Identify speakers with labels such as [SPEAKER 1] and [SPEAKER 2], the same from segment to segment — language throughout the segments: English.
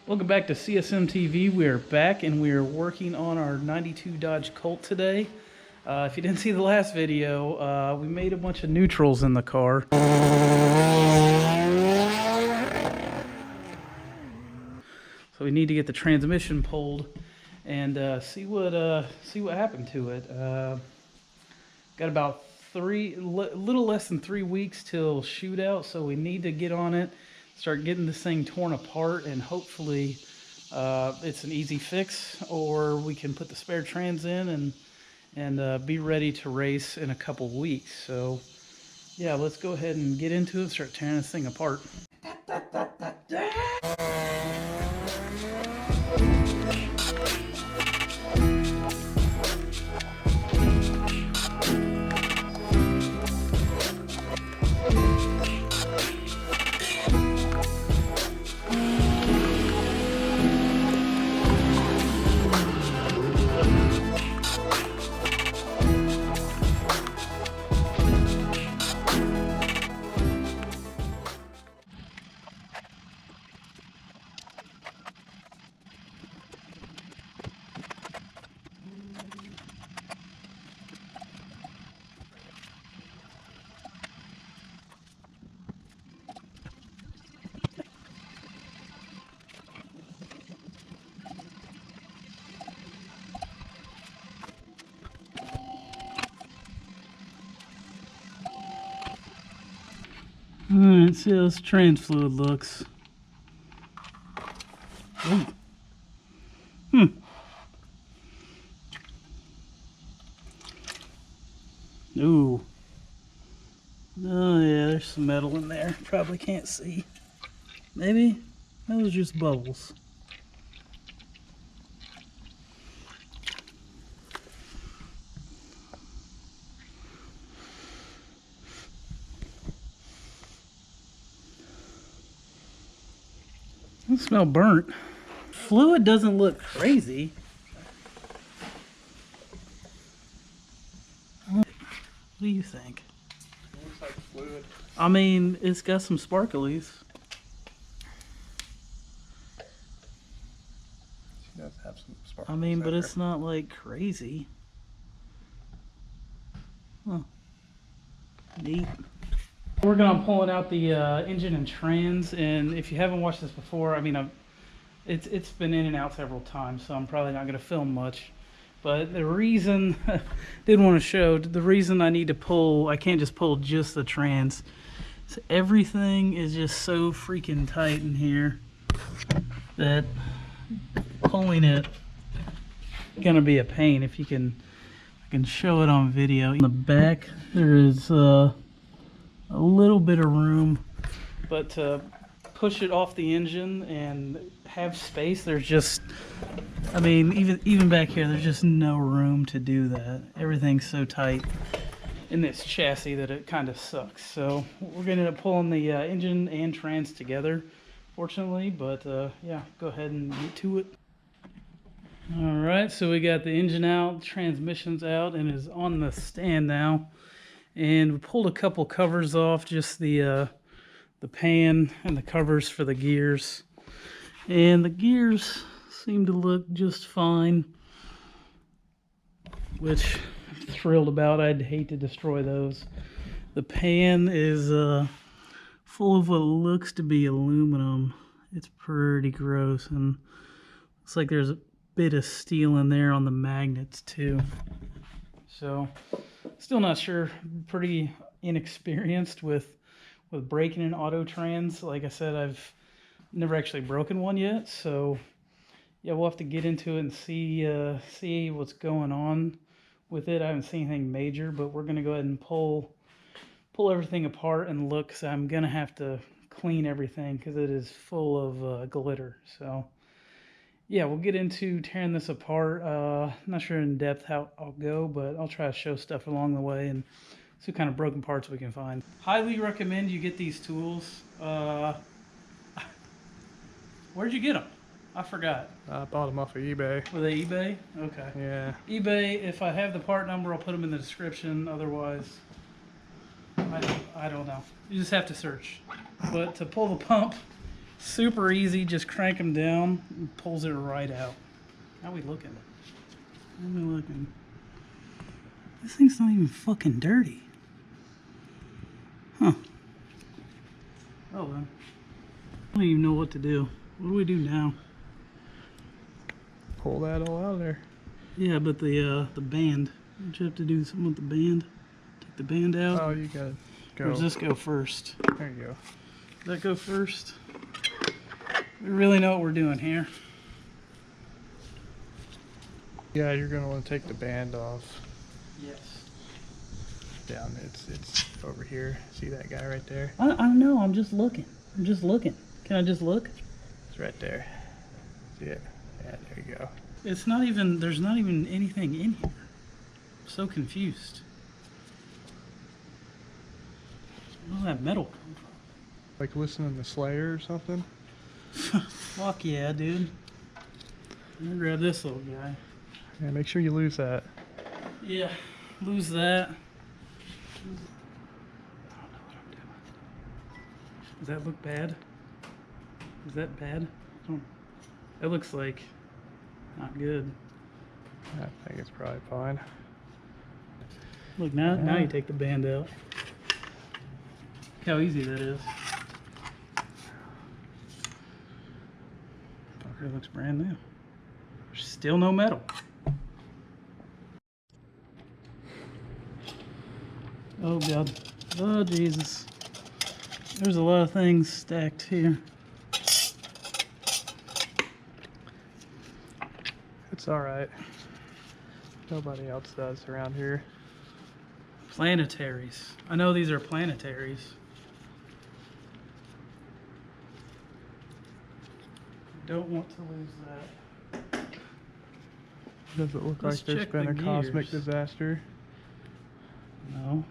[SPEAKER 1] Welcome back to CSM TV. We are back and we are working on our 92 Dodge Colt today. If you didn't see the last video, we made a bunch of neutrals in the car. So we need to get the transmission pulled and see what happened to it. Got about little less than 3 weeks till shootout, so we need to get on it, start getting this thing torn apart, and hopefully it's an easy fix, or we can put the spare trans in and be ready to race in a couple weeks. So yeah, let's go ahead and get into it, start tearing this thing apart. Alright, see how this trans fluid looks. Ooh. Ooh. Oh yeah, there's some metal in there. Probably can't see. Maybe? Those are just bubbles. It smells burnt. Fluid doesn't look crazy. What do you think?
[SPEAKER 2] It looks like fluid.
[SPEAKER 1] I mean, it's got some sparklies.
[SPEAKER 2] She does have some sparkles.
[SPEAKER 1] I mean, but it's not like crazy. Huh. Neat. We're going on pulling out the engine and trans, and if you haven't watched this before, I mean, it's been in and out several times, so I'm probably not going to film much. But the reason, did want to show, the reason I need to pull, I can't just pull just the trans. So everything is just so freaking tight in here that pulling it is going to be a pain. If you can, I can show it on video. In the back, there is a little bit of room, but to push it off the engine and have space, there's just, I mean, even back here, there's just no room to do that. Everything's so tight in this chassis that it kind of sucks. So we're going to end up pulling the engine and trans together, fortunately, but yeah, go ahead and get to it. All right, so we got the engine out, transmission's out, and is on the stand now. And we pulled a couple covers off, just the pan and the covers for the gears. And the gears seem to look just fine, which I'm thrilled about. I'd hate to destroy those. The pan is full of what looks to be aluminum. It's pretty gross, and looks like there's a bit of steel in there on the magnets too. So still not sure, pretty inexperienced with braking an auto trans. Like I said, I've never actually broken one yet, so yeah, we'll have to get into it and see what's going on with it. I haven't seen anything major, but we're gonna go ahead and pull everything apart and look, because I'm gonna have to clean everything because it is full of glitter. So yeah, we'll get into tearing this apart. Not sure in depth how I'll go, but I'll try to show stuff along the way and see what kind of broken parts we can find. Highly recommend you get these tools. Where'd you get them? I forgot.
[SPEAKER 2] I bought them off of eBay.
[SPEAKER 1] Were they eBay? Okay.
[SPEAKER 2] Yeah.
[SPEAKER 1] eBay, if I have the part number, I'll put them in the description. Otherwise, I don't know. You just have to search. But to pull the pump, Super easy, just crank them down and pulls it right out. How we looking? How we looking? This thing's not even fucking dirty. Huh. Oh then. I don't even know what to do. What do we do now?
[SPEAKER 2] Pull that all out of there.
[SPEAKER 1] Yeah, but the band. Don't you have to do something with the band? Take the band out?
[SPEAKER 2] Oh, you gotta go.
[SPEAKER 1] Or does this go first?
[SPEAKER 2] There you go.
[SPEAKER 1] Does that go first? We really know what we're doing here.
[SPEAKER 2] Yeah, you're gonna want to take the band off.
[SPEAKER 1] Yes.
[SPEAKER 2] Down, it's over here. See that guy right there?
[SPEAKER 1] I know, I'm just looking. I'm just looking. Can I just look?
[SPEAKER 2] It's right there. See it? Yeah, there you go.
[SPEAKER 1] It's not even, there's not even anything in here. I'm so confused. Where does that metal come
[SPEAKER 2] Like listening to Slayer or something?
[SPEAKER 1] from? Fuck yeah, dude. I'm gonna grab this little guy.
[SPEAKER 2] Yeah, make sure you lose that.
[SPEAKER 1] Yeah, lose that. I don't know what I'm doing. Does that look bad? Is that bad? It looks like not good.
[SPEAKER 2] I think it's probably fine.
[SPEAKER 1] Look, now you take the band out. Look how easy that is. Fucker looks brand new. There's still no metal. Oh God. Oh Jesus. There's a lot of things stacked here.
[SPEAKER 2] It's alright. Nobody else does around here.
[SPEAKER 1] Planetaries. I know these are planetaries. Don't want to lose that.
[SPEAKER 2] Does it look
[SPEAKER 1] Let's
[SPEAKER 2] like there's
[SPEAKER 1] check
[SPEAKER 2] been
[SPEAKER 1] the
[SPEAKER 2] a cosmic
[SPEAKER 1] gears.
[SPEAKER 2] disaster?
[SPEAKER 1] No.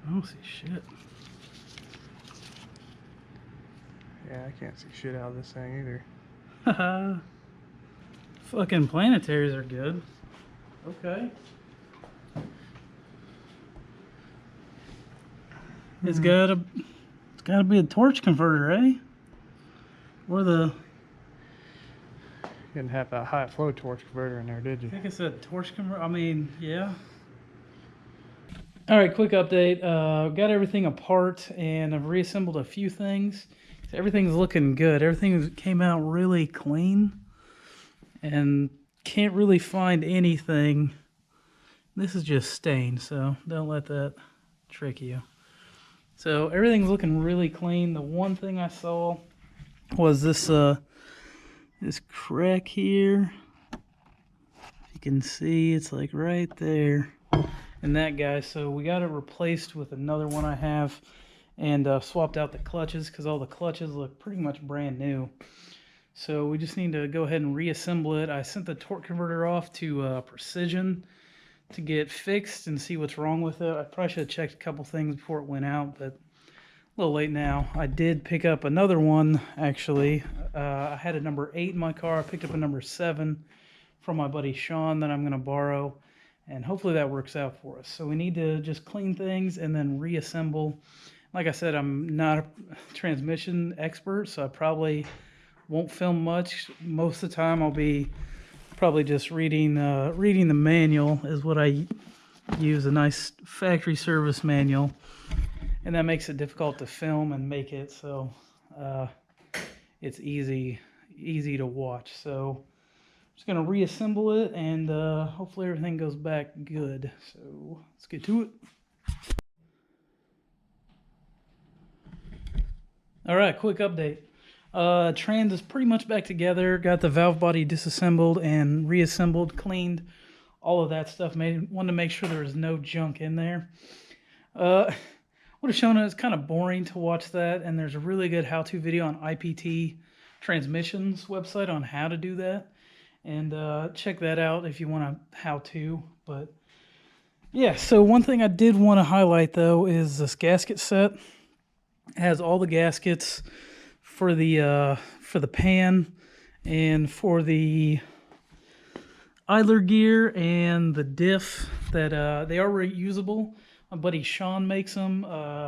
[SPEAKER 1] I don't see shit.
[SPEAKER 2] Yeah, I can't see shit out of this thing either.
[SPEAKER 1] Haha. Fucking planetaries are good. Okay. It's gotta be a torch converter, eh? Or the,
[SPEAKER 2] You didn't have that high flow torch converter in there, did you?
[SPEAKER 1] I think it's a torch converter. I mean, yeah. All right, quick update. Got everything apart and I've reassembled a few things. So everything's looking good. Everything came out really clean and can't really find anything. This is just stained, so don't let that trick you. So everything's looking really clean. The one thing I saw was this this crack here. If you can see, it's like right there. And that guy, so we got it replaced with another one I have and swapped out the clutches because all the clutches look pretty much brand new. So we just need to go ahead and reassemble it. I sent the torque converter off to Precision to get fixed and see what's wrong with it. I probably should have checked a couple things before it went out, but a little late now. I did pick up another one, actually. I had a number 8 in my car. I picked up a number 7 from my buddy Sean that I'm going to borrow, and hopefully that works out for us. So we need to just clean things and then reassemble. Like I said, I'm not a transmission expert, so I probably won't film much. Most of the time I'll be probably just reading the manual is what I use, a nice factory service manual, and that makes it difficult to film and make it so it's easy to watch. So I'm just gonna reassemble it and hopefully everything goes back good. So let's get to it. All right, quick update. Trans is pretty much back together. Got the valve body disassembled and reassembled, cleaned, all of that stuff. Wanted to make sure there was no junk in there. Would have shown it. It's kind of boring to watch that, and there's a really good how-to video on IPT Transmissions website on how to do that. And check that out if you want a how-to. But yeah, so one thing I did want to highlight though is this gasket set. It has all the gaskets for the pan and for the idler gear and the diff that they are reusable. My buddy Sean makes them.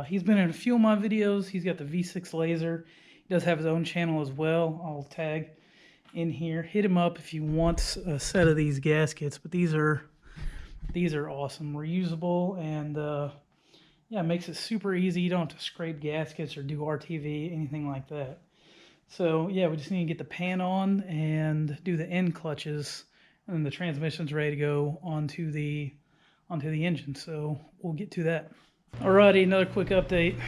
[SPEAKER 1] He's been in a few of my videos. He's got the V6 laser. He does have his own channel as well. I'll tag in here. Hit him up if you want a set of these gaskets. But these are awesome, reusable, and yeah, it makes it super easy. You don't have to scrape gaskets or do RTV, anything like that. So yeah, we just need to get the pan on and do the end clutches, and then the transmission's ready to go onto the engine. So we'll get to that. Alrighty, another quick update.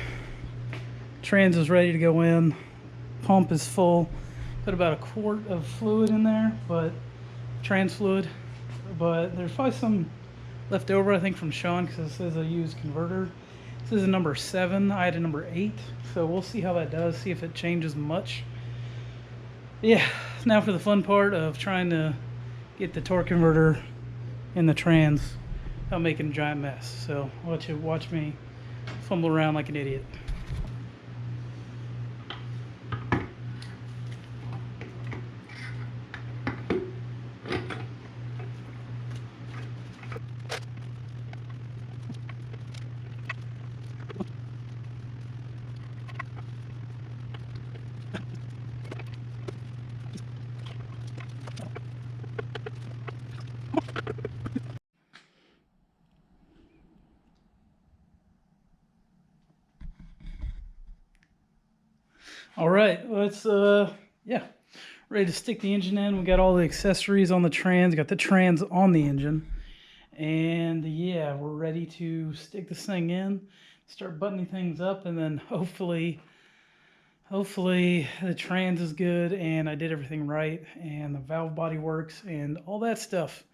[SPEAKER 1] Trans is ready to go in. Pump is full. Put about a quart of fluid in there, but trans fluid. But there's probably some left over, I think, from Sean, because it says I used converter. This is a number 7. I had a number 8, so we'll see how that does. See if it changes much. Yeah, now for the fun part of trying to get the torque converter in the trans without making a giant mess. So I'll let you watch me fumble around like an idiot. All right, let's yeah, ready to stick the engine in. We got all the accessories on the trans, got the trans on the engine, and yeah, we're ready to stick this thing in, start buttoning things up, and then hopefully the trans is good and I did everything right and the valve body works and all that stuff.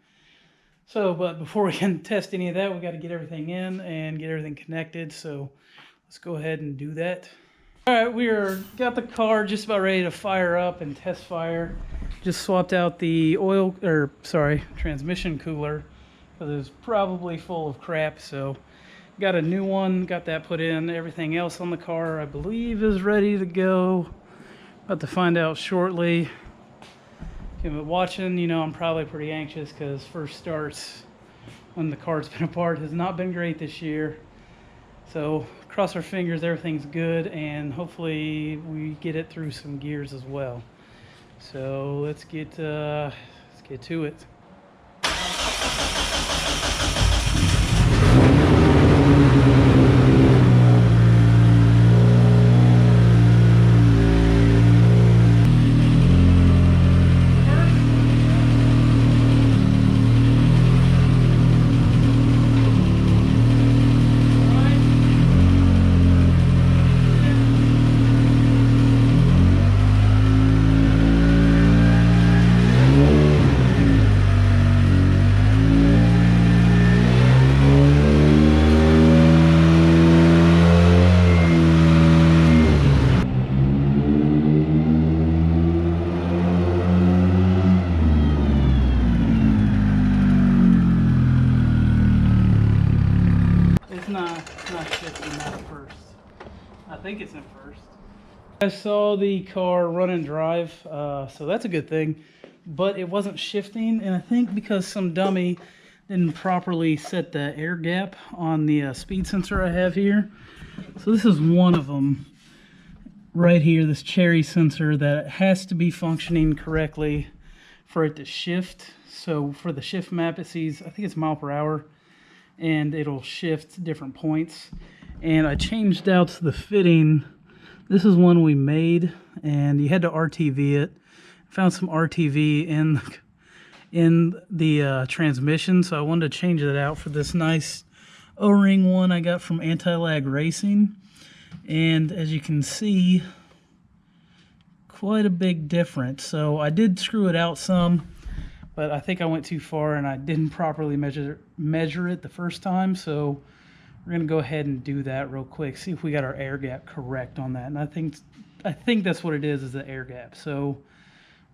[SPEAKER 1] So, but before we can test any of that, we got to get everything in and get everything connected. So let's go ahead and do that. All right, got the car just about ready to fire up and test fire. Just swapped out the transmission cooler because it was probably full of crap. So got a new one, got that put in. Everything else on the car, I believe, is ready to go. About to find out shortly. If you've been watching, you know I'm probably pretty anxious because first starts when the car's been apart has not been great this year. So cross our fingers, everything's good, and hopefully we get it through some gears as well. So let's get to it. Not shifting, not at first. I think it's in first. I saw the car run and drive, so that's a good thing. But it wasn't shifting, and I think because some dummy didn't properly set the air gap on the speed sensor I have here. So this is one of them right here, this cherry sensor that has to be functioning correctly for it to shift. So for the shift map, it sees, I think it's mile per hour, and it'll shift different points. And I changed out the fitting. This is one we made, and you had to RTV it. Found some RTV in the transmission, so I wanted to change it out for this nice O-ring one I got from Anti-Lag Racing. And as you can see, quite a big difference. So I did screw it out some, but I think I went too far and I didn't properly measure it the first time. So we're gonna go ahead and do that real quick, see if we got our air gap correct on that. And I think that's what it is the air gap. So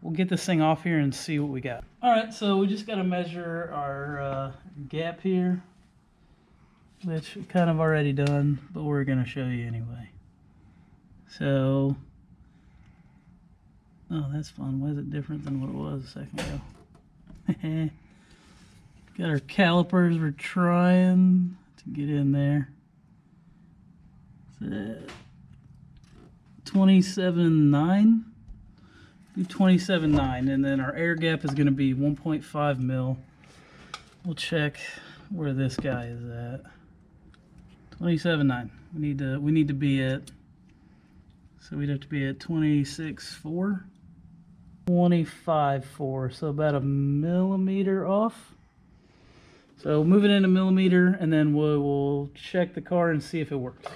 [SPEAKER 1] we'll get this thing off here and see what we got. All right, so we just gotta measure our gap here, which we kind of already done, but we're gonna show you anyway. So, oh, that's fun. Why is it different than what it was a second ago? Got our calipers. We're trying to get in there. 27.9. Do 27.9, and then our air gap is going to be 1.5 mil. We'll check where this guy is at. 27.9. We need to be at. So we'd have to be at 26.4. 25.4. So about a millimeter off. So move it in a millimeter, and then we'll check the car and see if it works.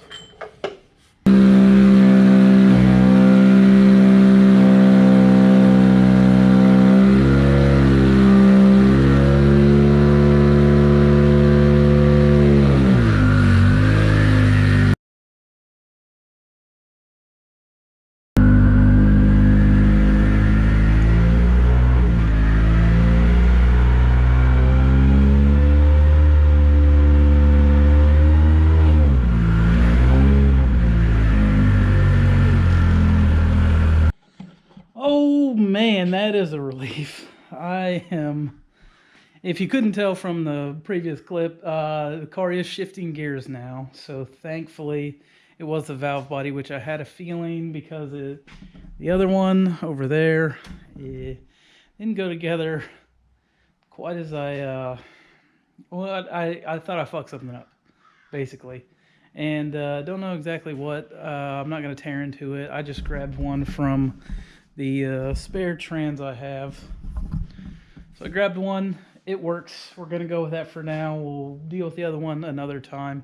[SPEAKER 1] Oh man, that is a relief. If you couldn't tell from the previous clip, the car is shifting gears now. So thankfully it was the valve body, which I had a feeling because the other one over there, it didn't go together quite as I thought I fucked something up, basically. And don't know exactly what. I'm not going to tear into it. I just grabbed one from the spare trans I have. So I grabbed one. It works. We're going to go with that for now. We'll deal with the other one another time.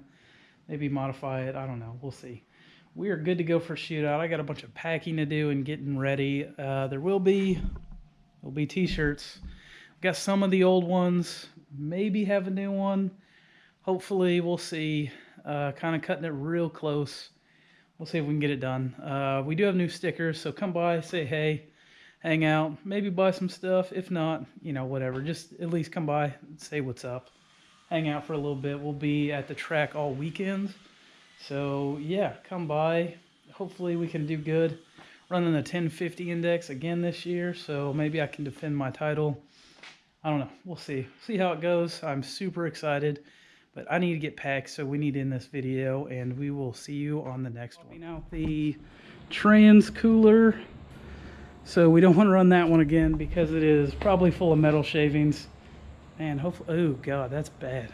[SPEAKER 1] Maybe modify it. I don't know. We'll see. We are good to go for shootout. I got a bunch of packing to do and getting ready. There'll be t-shirts. Got some of the old ones. Maybe have a new one. Hopefully, we'll see. Kind of cutting it real close. We'll see if we can get it done. We do have new stickers, so come by, say hey, hang out, maybe buy some stuff. If not, you know, whatever. Just at least come by and say what's up. Hang out for a little bit. We'll be at the track all weekend. So, yeah, come by. Hopefully we can do good. Running the 1050 index again this year, so maybe I can defend my title. I don't know. We'll see. See how it goes. I'm super excited. But I need to get packed, so we need to end this video, and we will see you on the next one. Now the trans cooler, so we don't want to run that one again because it is probably full of metal shavings, and hopefully, oh god, that's bad.